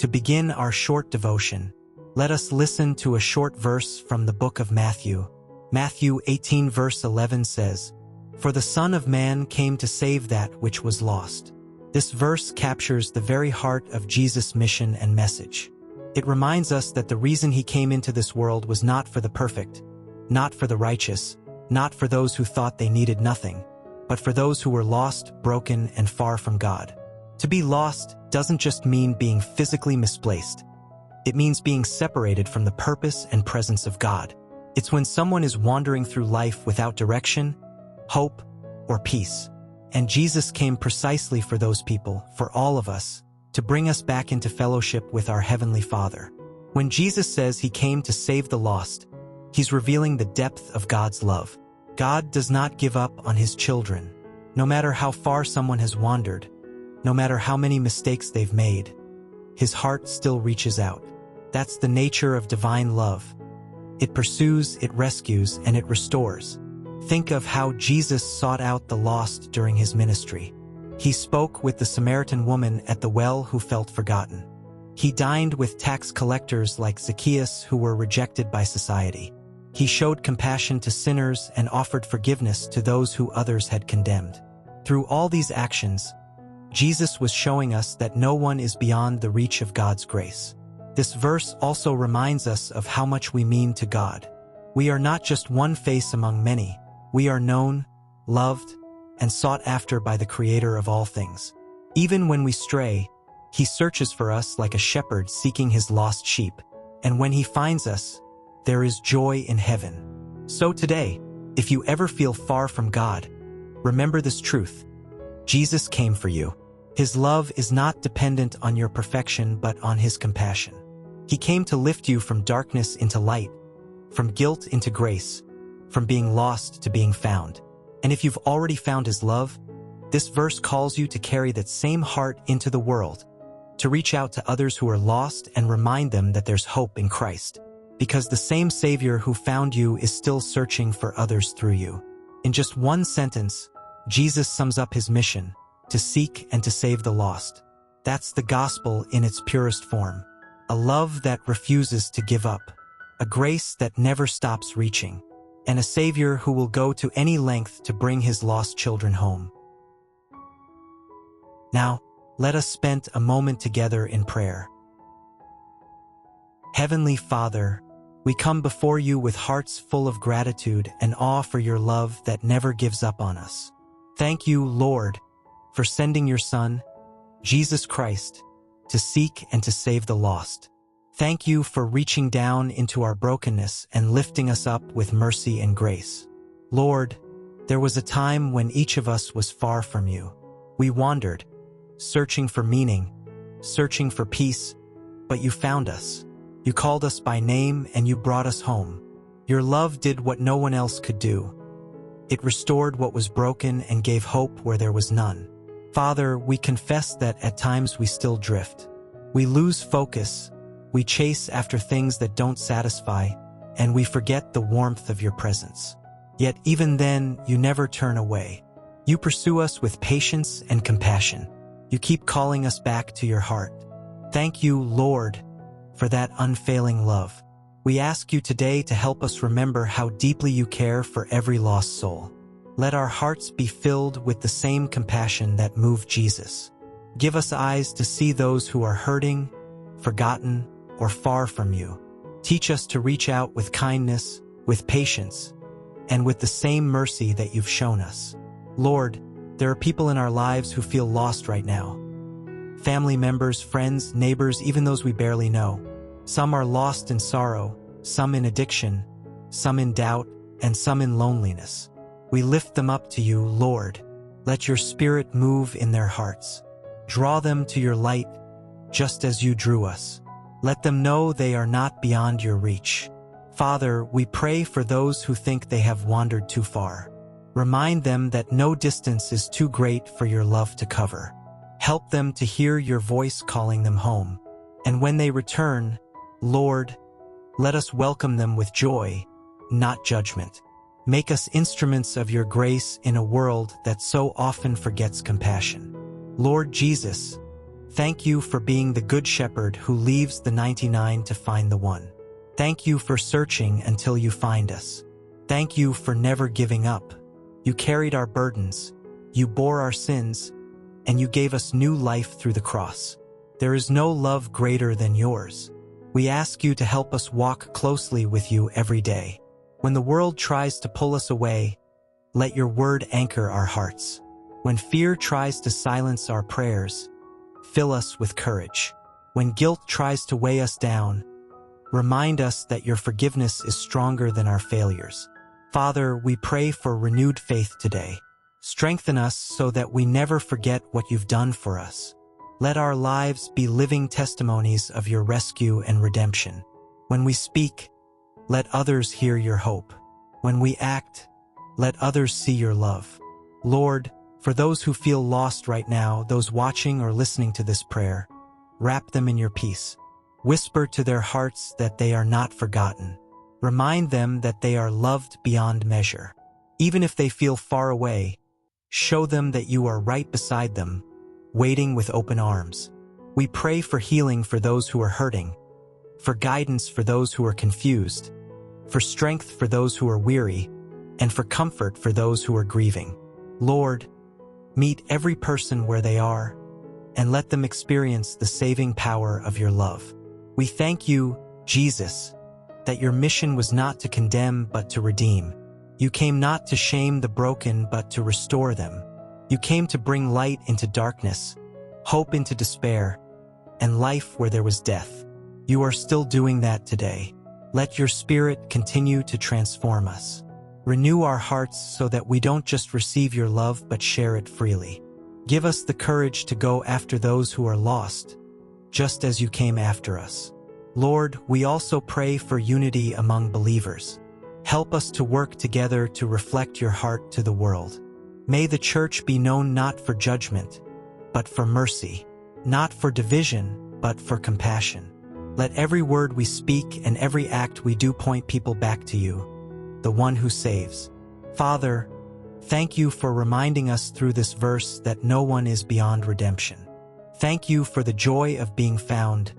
To begin our short devotion, let us listen to a short verse from the book of Matthew. Matthew 18 verse 11 says, "For the Son of Man came to save that which was lost." This verse captures the very heart of Jesus' mission and message. It reminds us that the reason he came into this world was not for the perfect, not for the righteous, not for those who thought they needed nothing, but for those who were lost, broken, and far from God. To be lost doesn't just mean being physically misplaced. It means being separated from the purpose and presence of God. It's when someone is wandering through life without direction, hope, or peace. And Jesus came precisely for those people, for all of us, to bring us back into fellowship with our Heavenly Father. When Jesus says he came to save the lost, he's revealing the depth of God's love. God does not give up on his children. No matter how far someone has wandered, no matter how many mistakes they've made, his heart still reaches out. That's the nature of divine love. It pursues, it rescues, and it restores. Think of how Jesus sought out the lost during his ministry. He spoke with the Samaritan woman at the well who felt forgotten. He dined with tax collectors like Zacchaeus who were rejected by society. He showed compassion to sinners and offered forgiveness to those who others had condemned. Through all these actions, Jesus was showing us that no one is beyond the reach of God's grace. This verse also reminds us of how much we mean to God. We are not just one face among many. We are known, loved, and sought after by the Creator of all things. Even when we stray, he searches for us like a shepherd seeking his lost sheep. And when he finds us, there is joy in heaven. So today, if you ever feel far from God, remember this truth. Jesus came for you. His love is not dependent on your perfection but on his compassion. He came to lift you from darkness into light, from guilt into grace, from being lost to being found. And if you've already found his love, this verse calls you to carry that same heart into the world, to reach out to others who are lost and remind them that there's hope in Christ. Because the same Savior who found you is still searching for others through you. In just one sentence, Jesus sums up his mission: to seek and to save the lost. That's the gospel in its purest form. A love that refuses to give up. A grace that never stops reaching. And a Savior who will go to any length to bring his lost children home. Now, let us spend a moment together in prayer. Heavenly Father, we come before you with hearts full of gratitude and awe for your love that never gives up on us. Thank you, Lord, for sending your Son, Jesus Christ, to seek and to save the lost. Thank you for reaching down into our brokenness and lifting us up with mercy and grace. Lord, there was a time when each of us was far from you. We wandered, searching for meaning, searching for peace, but you found us. You called us by name and you brought us home. Your love did what no one else could do. It restored what was broken and gave hope where there was none. Father, we confess that at times we still drift. We lose focus, we chase after things that don't satisfy, and we forget the warmth of your presence. Yet even then, you never turn away. You pursue us with patience and compassion. You keep calling us back to your heart. Thank you, Lord, for that unfailing love. We ask you today to help us remember how deeply you care for every lost soul. Let our hearts be filled with the same compassion that moved Jesus. Give us eyes to see those who are hurting, forgotten, or far from you. Teach us to reach out with kindness, with patience, and with the same mercy that you've shown us. Lord, there are people in our lives who feel lost right now. Family members, friends, neighbors, even those we barely know. Some are lost in sorrow, some in addiction, some in doubt, and some in loneliness. We lift them up to you, Lord. Let your Spirit move in their hearts. Draw them to your light, just as you drew us. Let them know they are not beyond your reach. Father, we pray for those who think they have wandered too far. Remind them that no distance is too great for your love to cover. Help them to hear your voice calling them home. And when they return, Lord, let us welcome them with joy, not judgment. Make us instruments of your grace in a world that so often forgets compassion. Lord Jesus, Thank you for being the good shepherd who leaves the 99 to find the one. Thank you for searching until you find us. Thank you for never giving up. You carried our burdens, you bore our sins, and you gave us new life through the cross. There is no love greater than yours. We ask you to help us walk closely with you every day. When the world tries to pull us away, let your word anchor our hearts. When fear tries to silence our prayers, fill us with courage. When guilt tries to weigh us down, remind us that your forgiveness is stronger than our failures. Father, we pray for renewed faith today. Strengthen us so that we never forget what you've done for us. Let our lives be living testimonies of your rescue and redemption. When we speak, let others hear your hope. When we act, let others see your love. Lord, for those who feel lost right now, those watching or listening to this prayer, wrap them in your peace. Whisper to their hearts that they are not forgotten. Remind them that they are loved beyond measure. Even if they feel far away, show them that you are right beside them, waiting with open arms. We pray for healing for those who are hurting, for guidance for those who are confused, for strength for those who are weary, and for comfort for those who are grieving. Lord, meet every person where they are, and let them experience the saving power of your love. We thank you, Jesus, that your mission was not to condemn but to redeem. You came not to shame the broken but to restore them. You came to bring light into darkness, hope into despair, and life where there was death. You are still doing that today. Let your Spirit continue to transform us. Renew our hearts so that we don't just receive your love but share it freely. Give us the courage to go after those who are lost, just as you came after us. Lord, we also pray for unity among believers. Help us to work together to reflect your heart to the world. May the church be known not for judgment, but for mercy, not for division, but for compassion. Let every word we speak and every act we do point people back to you, the one who saves. Father, thank you for reminding us through this verse that no one is beyond redemption. Thank you for the joy of being found,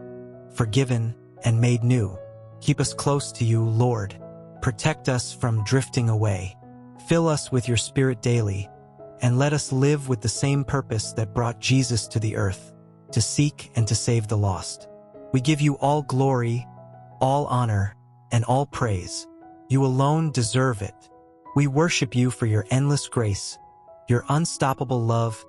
forgiven, and made new. Keep us close to you, Lord. Protect us from drifting away. Fill us with your Spirit daily, and let us live with the same purpose that brought Jesus to the earth, to seek and to save the lost. We give you all glory, all honor, and all praise. You alone deserve it. We worship you for your endless grace, your unstoppable love,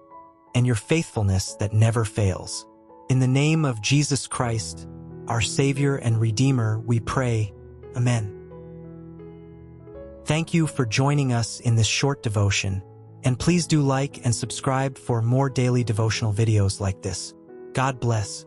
and your faithfulness that never fails. In the name of Jesus Christ, our Savior and Redeemer, we pray. Amen. Thank you for joining us in this short devotion, and please do like and subscribe for more daily devotional videos like this. God bless.